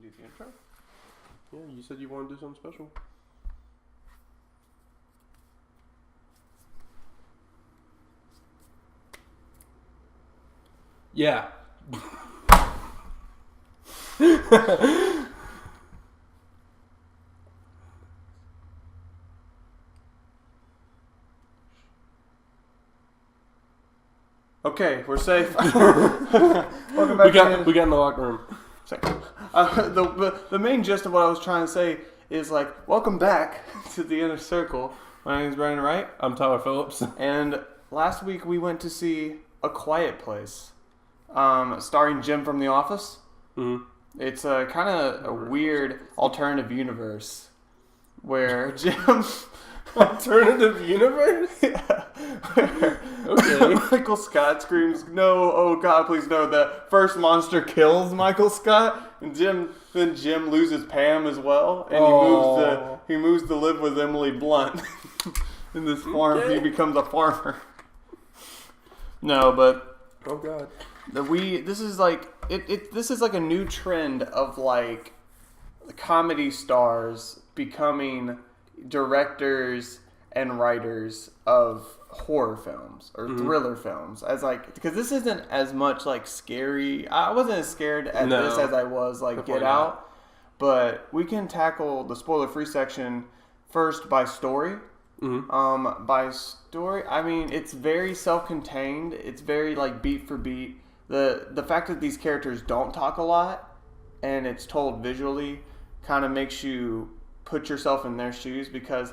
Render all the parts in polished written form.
do the intro? Yeah, you said you want to do something special. Yeah. Okay, we're safe. Welcome back. We got in the locker room. The main gist of what I was trying to say is welcome back to the Inner Circle. My name is Brandon Wright. I'm Tyler Phillips. And last week we went to see A Quiet Place, starring Jim from The Office. Mm-hmm. It's a kind of a weird alternative universe where Jim... Alternative universe? Yeah. Okay. Michael Scott screams, "No, oh God, please no." The first monster kills Michael Scott, and then Jim loses Pam as well, and he moves to live with Emily Blunt in this farm. Okay. He becomes a farmer. No, but Oh God. this is like a new trend of comedy stars becoming directors and writers of horror films or thriller films, because this isn't as much scary. I wasn't as scared at this as I was Get Out, but we can tackle the spoiler-free section first by story. Mm-hmm. By story, I mean it's very self-contained. It's very beat for beat. The fact that these characters don't talk a lot and it's told visually kind of makes you put yourself in their shoes, because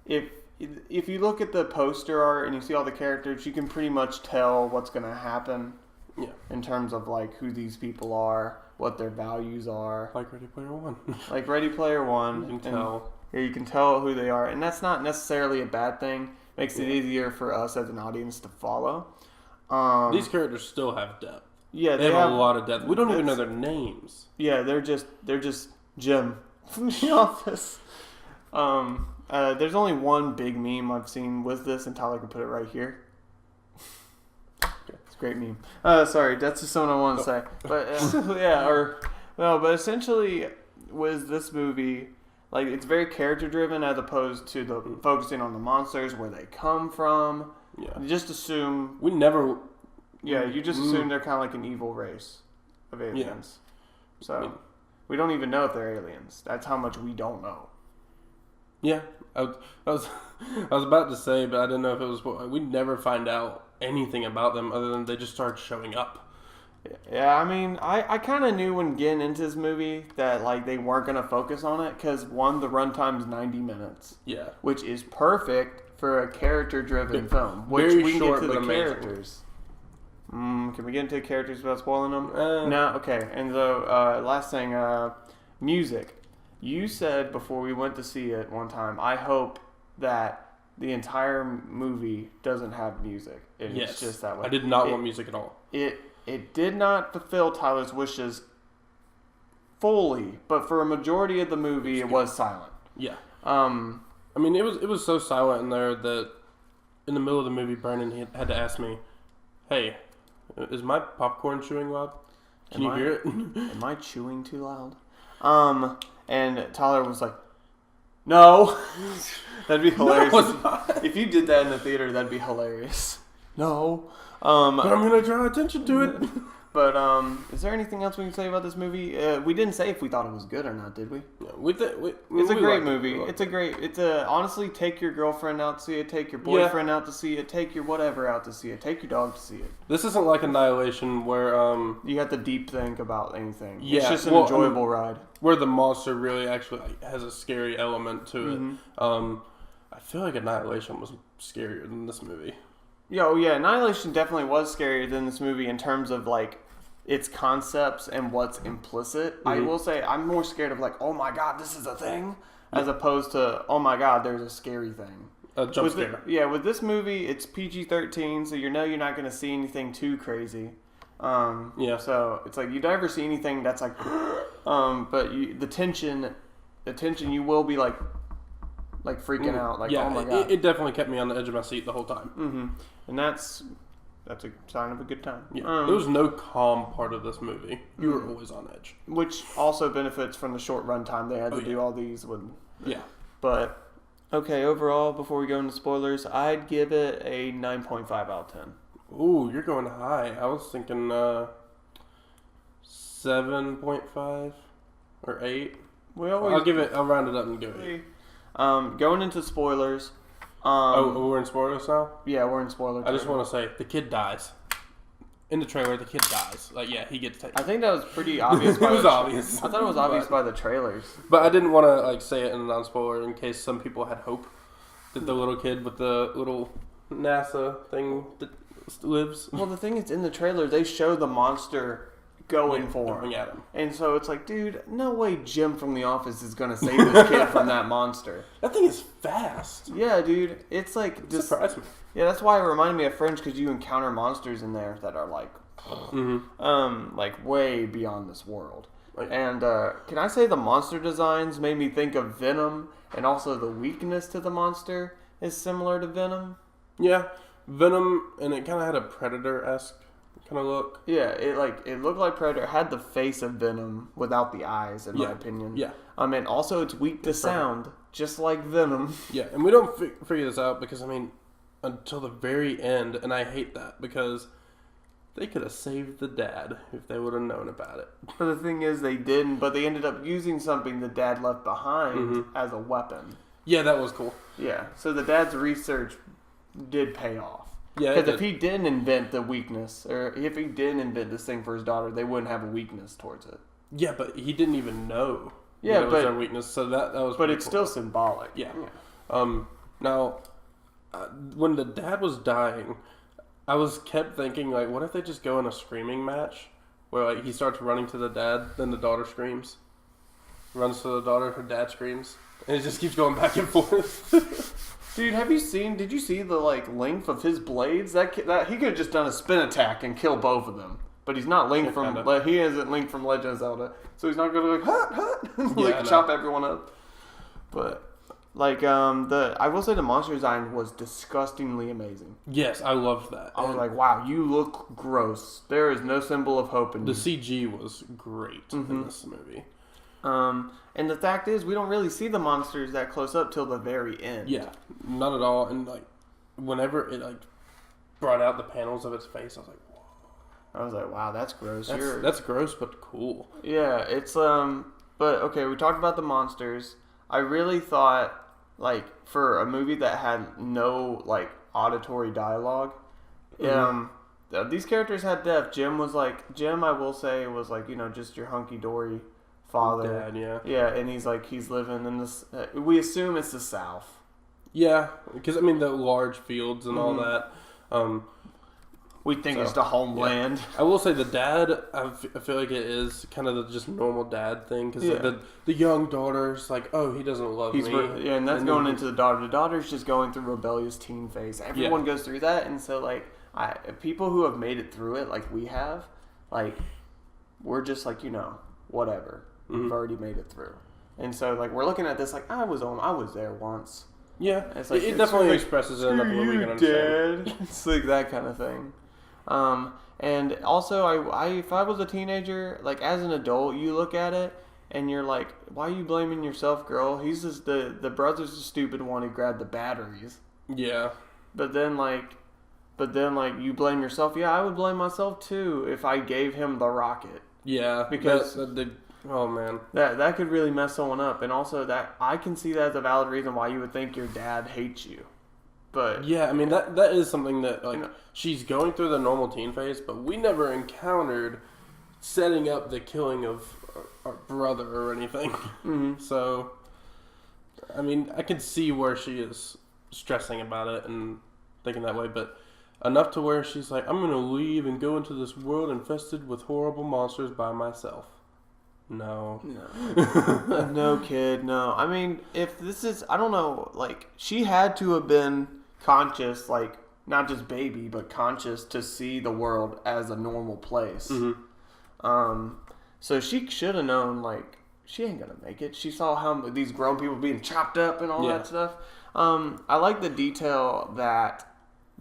if you look at the poster art and you see all the characters, you can pretty much tell what's going to happen. Yeah. In terms of who these people are, what their values are. Like Ready Player One. Like Ready Player One. You can tell. Yeah, you can tell who they are, and that's not necessarily a bad thing. Makes it easier for us as an audience to follow. These characters still have depth. Yeah, they have a lot of depth. We don't even know their names. Yeah, they're just Jim from The Office. There's only one big meme I've seen with this, and Tyler can put it right here. It's a great meme. Sorry, that's just something I wanted to say. But but essentially, with this movie, it's very character driven as opposed to the focusing on the monsters, where they come from. Yeah. You just assume. We never. Yeah, you just assume they're kind of like an evil race of aliens. Yeah. So we don't even know if they're aliens. That's how much we don't know. Yeah, I was about to say, but I didn't know if it was. We'd never find out anything about them other than they just started showing up. Yeah, I mean, I kind of knew when getting into this movie that they weren't gonna focus on it, because one, the runtime's 90 minutes. Yeah, which is perfect for a character-driven film. Which very we can short, get to but the amazing. Characters. Can we get into characters without spoiling them? No. Okay. And so, last thing, music. You said before we went to see it one time, I hope that the entire movie doesn't have music. It's just that way. I did not want music at all. It did not fulfill Tyler's wishes fully, but for a majority of the movie, it was silent. Yeah. I mean, it was so silent in there that in the middle of the movie, Brandon had to ask me, "Hey, is my popcorn chewing loud? Can you hear it? Am I chewing too loud?" And Tyler was like, "No." That'd be hilarious. No, if you did that in the theater, that'd be hilarious. No. But I'm going to draw attention to it. But is there anything else we can say about this movie? We didn't say if we thought it was good or not, did we? No, it's a great movie. Honestly, take your girlfriend out to see it, take your boyfriend out to see it, take your whatever out to see it, take your dog to see it. This isn't like Annihilation where you have to deep think about anything. Yeah, it's just an enjoyable ride. Where the monster really actually has a scary element to it. Mm-hmm. I feel like Annihilation was scarier than this movie. Yeah, Annihilation definitely was scarier than this movie in terms of its concepts and what's implicit. Mm-hmm. I will say I'm more scared of oh my God, this is a thing, as opposed to oh my God, there's a scary thing. A jump scare. With this movie, it's PG-13, so you're not going to see anything too crazy. So it's you never see anything that's but the tension, you will be freaking out, oh my God. It definitely kept me on the edge of my seat the whole time. Mm-hmm. And that's That's a sign of a good time. Yeah. There was no calm part of this movie. You were always on edge. Which also benefits from the short runtime they had to do all these with. Yeah. But, okay, overall, before we go into spoilers, I'd give it a 9.5 out of 10. Ooh, you're going high. I was thinking 7.5 or 8. I'll round it up and go 8. Going into spoilers. We're in spoilers now? Yeah, we're in spoilers. I just want to say, the kid dies. In the trailer, the kid dies. Like, yeah, he gets taken. I think that was pretty obvious. It was obvious. I thought it was obvious by the trailers. But I didn't want to like say it in a non-spoiler in case some people had hope that the little kid with the little NASA thing that lives. Well, the thing is, in the trailer, they show the monster going for him. At him. And so it's like, dude, no way Jim from The Office is going to save this kid from that monster. That thing is fast. Yeah, dude. It's like... It surprised me. Yeah, that's why it reminded me of Fringe, because you encounter monsters in there that are like... like way beyond this world. Right. And can I say the monster designs made me think of Venom, and also the weakness to the monster is similar to Venom. Yeah, Venom, and it kind of had a Predator-esque kind of look. Yeah, it looked like Predator. It had the face of Venom without the eyes, in my opinion. Yeah. And also it's weak to sound, just like Venom. Yeah, and we don't figure this out because, I mean, until the very end, and I hate that because they could have saved the dad if they would have known about it. But the thing is, they didn't, but they ended up using something the dad left behind as a weapon. Yeah, that was cool. Yeah, so the dad's research did pay off. Yeah, because if he didn't invent the weakness, or if he didn't invent this thing for his daughter, they wouldn't have a weakness towards it. Yeah, but he didn't even know. Yeah, that was their weakness. So that was. But it's cool. still symbolic. Yeah. Now, when the dad was dying, I kept thinking like, what if they just go in a screaming match where like he starts running to the dad, then the daughter screams, runs to the daughter, her dad screams, and it just keeps going back and forth. Dude, did you see the length of his blades? That he could have just done a spin attack and kill both of them. But he's not linked he isn't linked from Legend of Zelda. So he's not going to hut, chop everyone up. But I will say the monster design was disgustingly amazing. Yes, I loved that. I was like, wow, you look gross. There is no symbol of hope in the you. CG was great in this movie. And the fact is, we don't really see the monsters that close up till the very end. Yeah, not at all. And whenever it brought out the panels of its face, I was like, whoa. I was like, wow, that's gross. That's gross, but cool. Yeah, it's but okay, we talked about the monsters. I really thought for a movie that had no auditory dialogue, these characters had depth. Jim, I will say, was just your hunky dory father. Dad, yeah. Yeah, and he's living in this. We assume it's the South. Yeah, because I mean the large fields and all that. We think it's the homeland. Yeah. I will say the dad. I feel like it is kind of the just normal dad thing because the young daughter's like, oh, he doesn't love me. Yeah, and that's going into the daughter. The daughter's just going through rebellious teen phase. Everyone goes through that, and so people who have made it through it, like we have, we're just whatever. We've already made it through. And so, we're looking at this I was there once. Yeah. It's it definitely expresses it enough where we can understand. Dad. It's that kind of thing. And also, if I was a teenager, as an adult, you look at it, and you're like, why are you blaming yourself, girl? He's just the brother's the stupid one who grabbed the batteries. Yeah. But then, you blame yourself. Yeah, I would blame myself, too, if I gave him the rocket. Yeah. Because... oh man, that could really mess someone up, and also that I can see that as a valid reason why you would think your dad hates you. But yeah, I mean that is something that she's going through the normal teen phase, but we never encountered setting up the killing of our brother or anything. Mm-hmm. So, I mean, I can see where she is stressing about it and thinking that way, but enough to where she's like, I'm gonna leave and go into this world infested with horrible monsters by myself. No, no, kid, no. I mean, if this is, I don't know, she had to have been conscious, not just baby, but conscious to see the world as a normal place. Mm-hmm. So she should have known, she ain't gonna make it. She saw how these grown people being chopped up and all that stuff. I like the detail that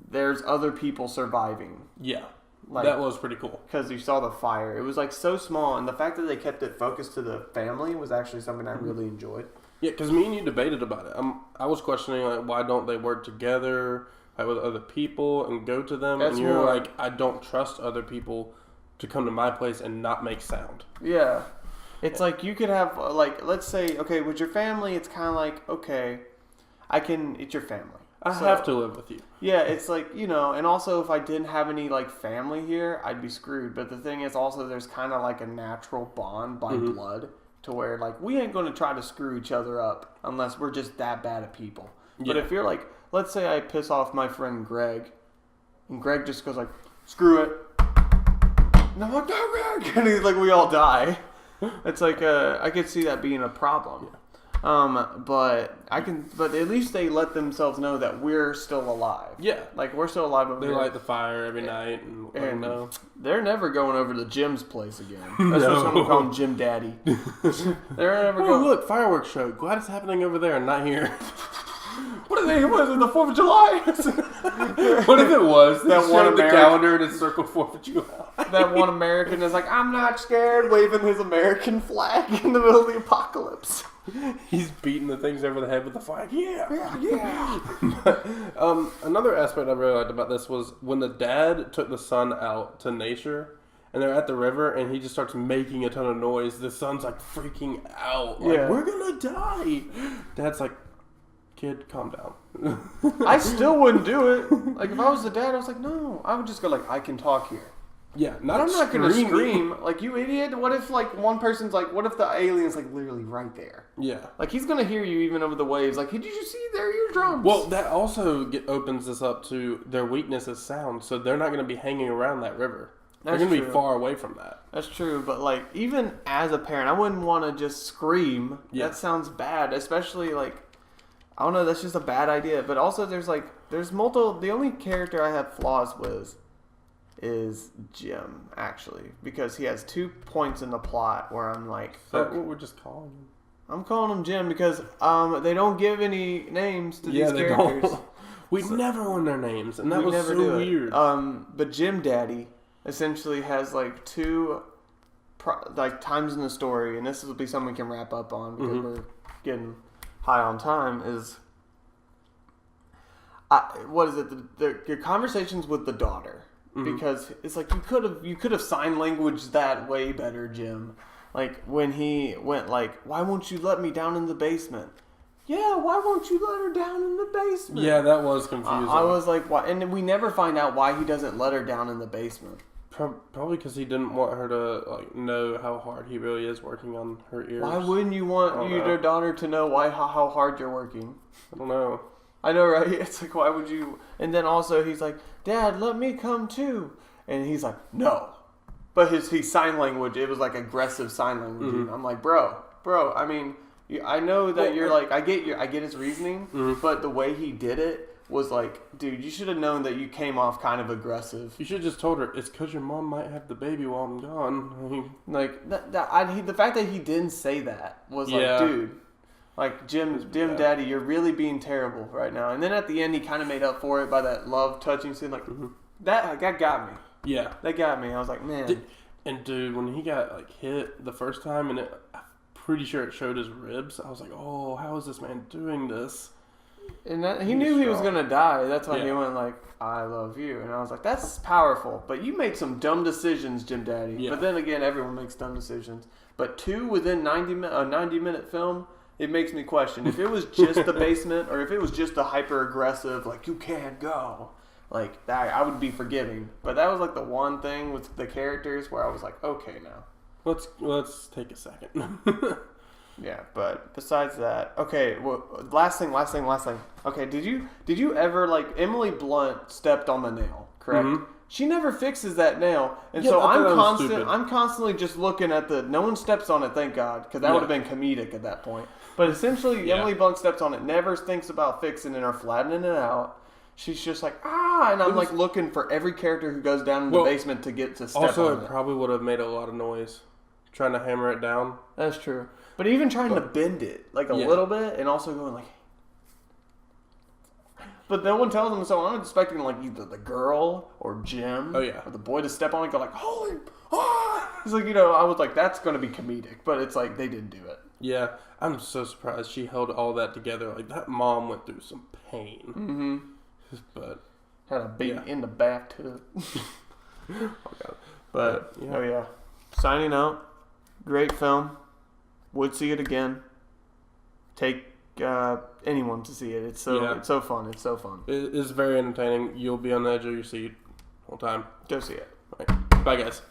there's other people surviving. Yeah. Like, that was pretty cool. Because you saw the fire. It was like so small, and the fact that they kept it focused to the family was actually something I really enjoyed. Yeah, because me and you debated about it. I was questioning, like, why don't they work together, like, with other people and go to them? That's and you're more, like, I don't trust other people to come to my place and not make sound. Yeah. It's like you could have, like, let's say, okay, with your family, it's kind of like, okay, it's your family. I have to live with you. Yeah, it's like, and also if I didn't have any, like, family here, I'd be screwed. But the thing is also there's kind of like a natural bond by blood to where, like, we ain't going to try to screw each other up unless we're just that bad at people. Yeah. But if you're like, let's say I piss off my friend Greg, and Greg just goes like, screw it. And I'm like, no, Greg! And he's like, we all die. It's like, I could see that being a problem. Yeah. But at least they let themselves know that we're still alive. Yeah. Like, we're still alive over They here. light the fire every night and know. They're never going over to Jim's place again. That's what someone call him Jim Daddy. They're never going. Look, fireworks show. Glad it's happening over there and not here. What is it, the 4th of July? What if it was? That one American, the calendar and it's circle 4th of July. That one American is like, I'm not scared, waving his American flag in the middle of the apocalypse. He's beating the things over the head with the flag. Yeah. Another aspect I really liked about this was when the dad took the son out to nature, and they're at the river, and he just starts making a ton of noise. The son's like freaking out. Like, we're gonna die. Dad's like, kid, calm down. I still wouldn't do it. Like, if I was the dad, I was like, no. I would just go like, I can talk here. Yeah, I'm not going to scream. Like, you idiot. What if, like, one person's like, what if the alien's, like, literally right there? Yeah. Like, he's going to hear you even over the waves. Like, did you see their eardrums? Well, that also opens this up to their weakness is sound, so they're not going to be hanging around that river. They're going to be far away from that. That's true, but, like, even as a parent, I wouldn't want to just scream. Yeah. That sounds bad, especially, like, I don't know, that's just a bad idea. But also, there's multiple, the only character I have flaws with is Jim, actually, because he has 2 points in the plot where I'm like, what we're just calling him. I'm calling him Jim because they don't give any names to these characters. We never learn their names, and that was so weird. But Jim Daddy essentially has like 2 times in the story, and this will be something we can wrap up on because we're getting high on time. Is what is it? Your conversations with the daughter. Because it's like you could have sign language that way better, Jim. Like when he went like, why won't you let me down in the basement? Yeah, why won't you let her down in the basement? Yeah, that was confusing. I was like, why? And we never find out why he doesn't let her down in the basement. Probably because he didn't want her to like know how hard he really is working on her ears. Why wouldn't you want your daughter to know how hard you're working? I don't know. I know, right? It's like, why would you? And then also he's like, Dad, let me come too. And he's like, no. But his sign language, it was like aggressive sign language. I'm like, bro. I mean, I know that you're like, I get his reasoning, but the way he did it was like, dude, you should have known that you came off kind of aggressive. You should have just told her, it's because your mom might have the baby while I'm gone. I mean, like, the fact that he didn't say that was like, dude. Like, Jim Daddy, you're really being terrible right now. And then at the end, he kind of made up for it by that love touching scene. Like, that got me. Yeah. That got me. I was like, man. Dude, when he got, like, hit the first time, and I'm pretty sure it showed his ribs, I was like, oh, how is this man doing this? And he knew he was going to die. That's why he went like, I love you. And I was like, that's powerful. But you made some dumb decisions, Jim Daddy. Yeah. But then again, everyone makes dumb decisions. But 2 within a 90-minute film... It makes me question if it was just the basement or if it was just the hyper aggressive, like you can't go, like that. I would be forgiving, but that was like the one thing with the characters where I was like, okay, now let's take a second. Yeah, but besides that, okay. Well, last thing. Okay, did you ever like Emily Blunt stepped on the nail? Correct. Mm-hmm. She never fixes that nail, and so I'm constantly just looking at no one steps on it, thank God, because that would have been comedic at that point. But essentially, Emily Blunt steps on it, never thinks about fixing it or flattening it out. She's just like, and I'm like looking for every character who goes down in the basement to get to step on it. Also, it probably would have made a lot of noise trying to hammer it down. That's true. But even trying to bend it like a little bit, and also going like, But no one tells him, so I'm expecting like either the girl or Jim, Oh, yeah. or the boy to step on and go like, holy, ah! It's like, I was like, that's going to be comedic, but it's like they didn't do it. Yeah, I'm so surprised she held all that together. Like, that mom went through some pain. Mm-hmm. But Had a baby in the bathtub. oh god. But Yeah. oh yeah, signing out. Great film. Would see it again. Take anyone to see it. It's so fun. It's so fun. It's very entertaining. You'll be on the edge of your seat the whole time. Go see it. Right. Bye, guys.